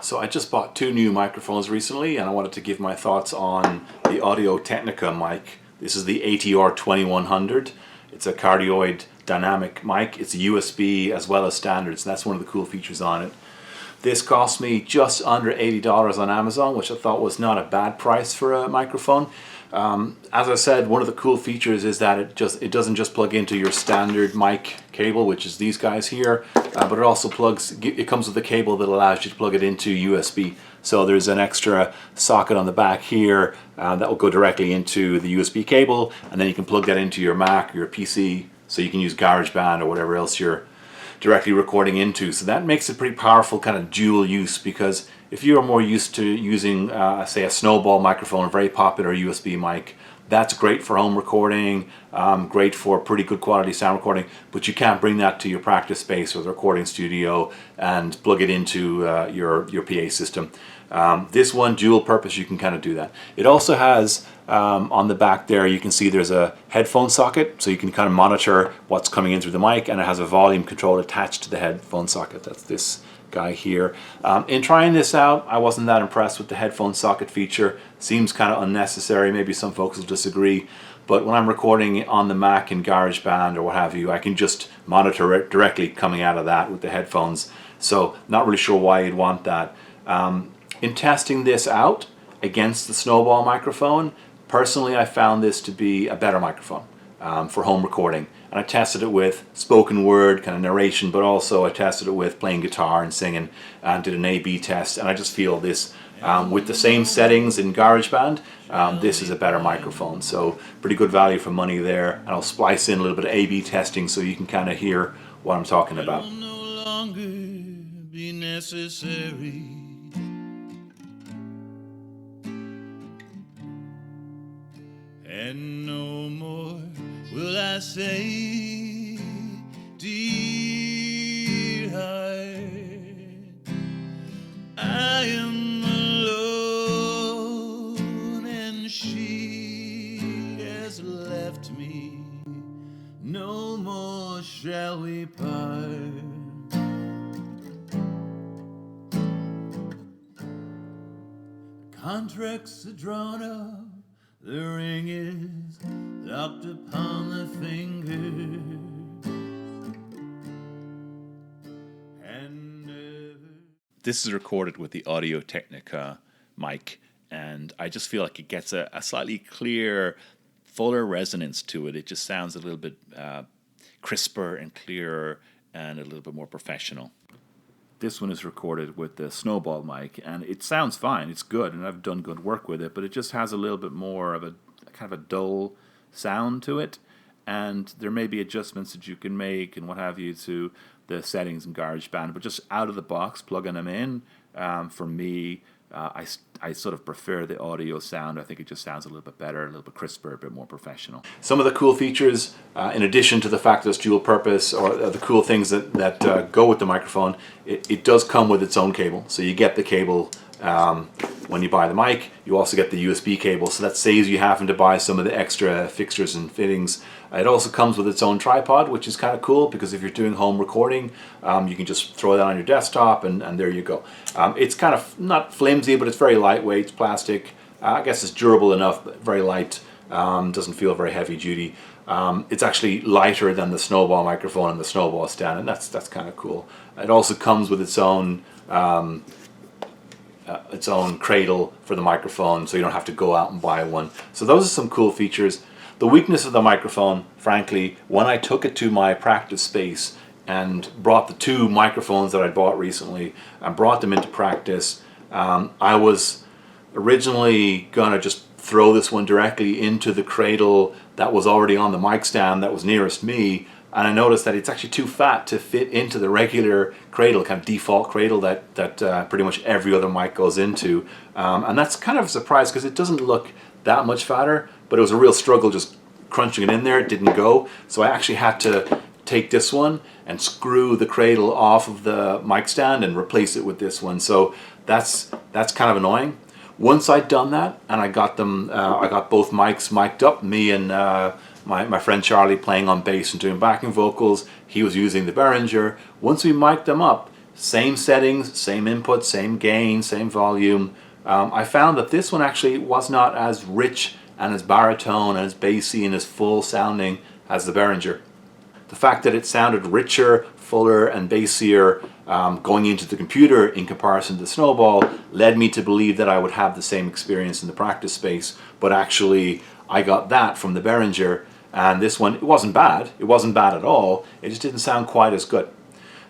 So I just bought two new microphones recently and I wanted to give my thoughts on the Audio-technica mic. This is the ATR 2100. It's a cardioid dynamic mic. It's USB as well as standard, so that's one of the cool features on it. This cost me just under $80 on Amazon, which I thought was not a bad price for a microphone. As I said, one of the cool features is that it doesn't just plug into your standard mic cable, which is these guys here, but it also comes with a cable that allows you to plug it into USB. So there's an extra socket on the back here that will go directly into the USB cable, and then you can plug that into your Mac or your PC, so you can use GarageBand or whatever else you're directly recording into. So that makes it pretty powerful kind of dual use, because if you are more used to using say a Snowball microphone, a very popular USB mic, that's great for home recording, great for pretty good quality sound recording, but you can't bring that to your practice space or the recording studio and plug it into your PA system. This one, dual purpose, you can kind of do that. It also has on the back there, you can see there's a headphone socket, so you can kind of monitor what's coming in through the mic, and it has a volume control attached to the headphone socket. That's this guy here. In trying this out, I wasn't that impressed with the headphone socket feature. Seems kind of unnecessary. Maybe some folks will disagree, but when I'm recording on the Mac in GarageBand or what have you, I can just monitor it directly coming out of that with the headphones. So not really sure why you'd want that. In testing this out against the Snowball microphone, personally I found this to be a better microphone for home recording. And I tested it with spoken word kind of narration, but also I tested it with playing guitar and singing, and did an A/B test, and I just feel this with the same settings in GarageBand, this is a better microphone. So pretty good value for money there, and I'll splice in a little bit of A/B testing so you can kind of hear what I'm talking about. It will no longer be necessary and no more will I say, dear heart, I am alone and she has left me, no more shall we part. The contracts are drawn up, the ring is locked upon the finger, and never. This is recorded with the Audio-technica mic, and I just feel like it gets a slightly clear, fuller resonance to it. It just sounds a little bit crisper and clearer and a little bit more professional. This one is recorded with the Snowball mic, and it sounds fine. It's good, and I've done good work with it, but it just has a little bit more of a kind of a dull sound to it, and there may be adjustments that you can make and what have you to the settings in GarageBand, but just out of the box, plugging them in, for me, I sort of prefer the audio sound. I think it just sounds a little bit better, a little bit crisper, a bit more professional. Some of the cool features, in addition to the fact that it's dual purpose, or the cool things that go with the microphone, it does come with its own cable. So you get the cable when you buy the mic. You also get the USB cable, so that saves you having to buy some of the extra fixtures and fittings. It also comes with its own tripod, which is kind of cool, because if you're doing home recording, you can just throw that on your desktop and there you go. It's kind of not flimsy, but it's very lightweight. It's plastic. I guess it's durable enough, but very light. Doesn't feel very heavy duty. It's actually lighter than the Snowball microphone and the Snowball stand, and that's kind of cool. It also comes with its own cradle for the microphone, so you don't have to go out and buy one. So those are some cool features. The weakness of the microphone, frankly, when I took it to my practice space and brought the two microphones that I bought recently and brought them into practice, I was originally gonna just throw this one directly into the cradle that was already on the mic stand that was nearest me, and I noticed that it's actually too fat to fit into the regular cradle, kind of default cradle that pretty much every other mic goes into, and that's kind of a surprise because it doesn't look that much fatter, but it was a real struggle just crunching it in there. It didn't go, so I actually had to take this one and screw the cradle off of the mic stand and replace it with this one. So that's kind of annoying. Once I'd done that and I got them, I got both mics mic'd up, me and my friend Charlie playing on bass and doing backing vocals. He was using the Behringer. Once we mic'd them up, Same settings, same input, same gain, same volume. I found that this one actually was not as rich and as baritone and as bassy and as full sounding as the Behringer. The fact that it sounded richer, fuller and bassier going into the computer in comparison to the Snowball led me to believe that I would have the same experience in the practice space, but actually I got that from the Behringer, and this one, it wasn't bad at all, it just didn't sound quite as good.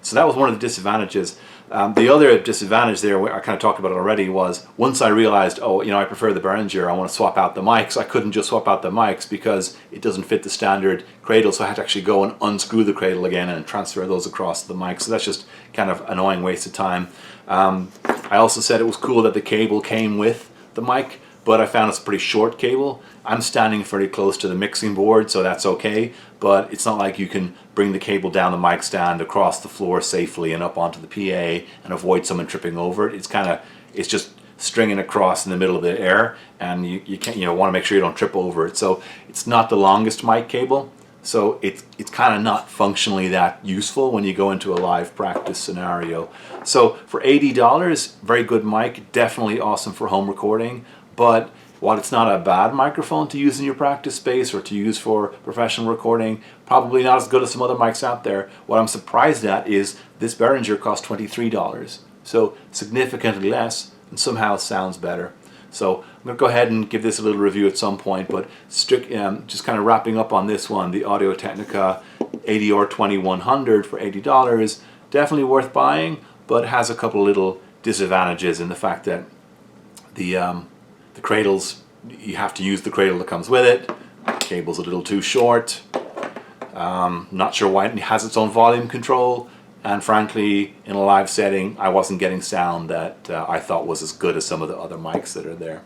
So that was one of the disadvantages. The other disadvantage there, I kind of talked about it already, was once I realized, oh, I prefer the Behringer, I want to swap out the mics, I couldn't just swap out the mics because it doesn't fit the standard cradle, so I had to actually go and unscrew the cradle again and transfer those across to the mic, so that's just kind of annoying waste of time. I also said it was cool that the cable came with the mic, but I found it's a pretty short cable. I'm standing pretty close to the mixing board, so that's okay, but it's not like you can bring the cable down the mic stand across the floor safely and up onto the PA and avoid someone tripping over it. It's just stringing across in the middle of the air, and you can't, want to make sure you don't trip over it. So it's not the longest mic cable, so it's kind of not functionally that useful when you go into a live practice scenario. So for $80, very good mic, definitely awesome for home recording. But while it's not a bad microphone to use in your practice space or to use for professional recording, probably not as good as some other mics out there. What I'm surprised at is this Behringer cost $23, so significantly less, and somehow sounds better. So I'm going to go ahead and give this a little review at some point, but just kind of wrapping up on this one, the Audio-technica ADR 2100 for $80, definitely worth buying, but has a couple little disadvantages in the fact that the cradles, you have to use the cradle that comes with it. The cable's a little too short. Not sure why it has its own volume control. And frankly, in a live setting, I wasn't getting sound that I thought was as good as some of the other mics that are there.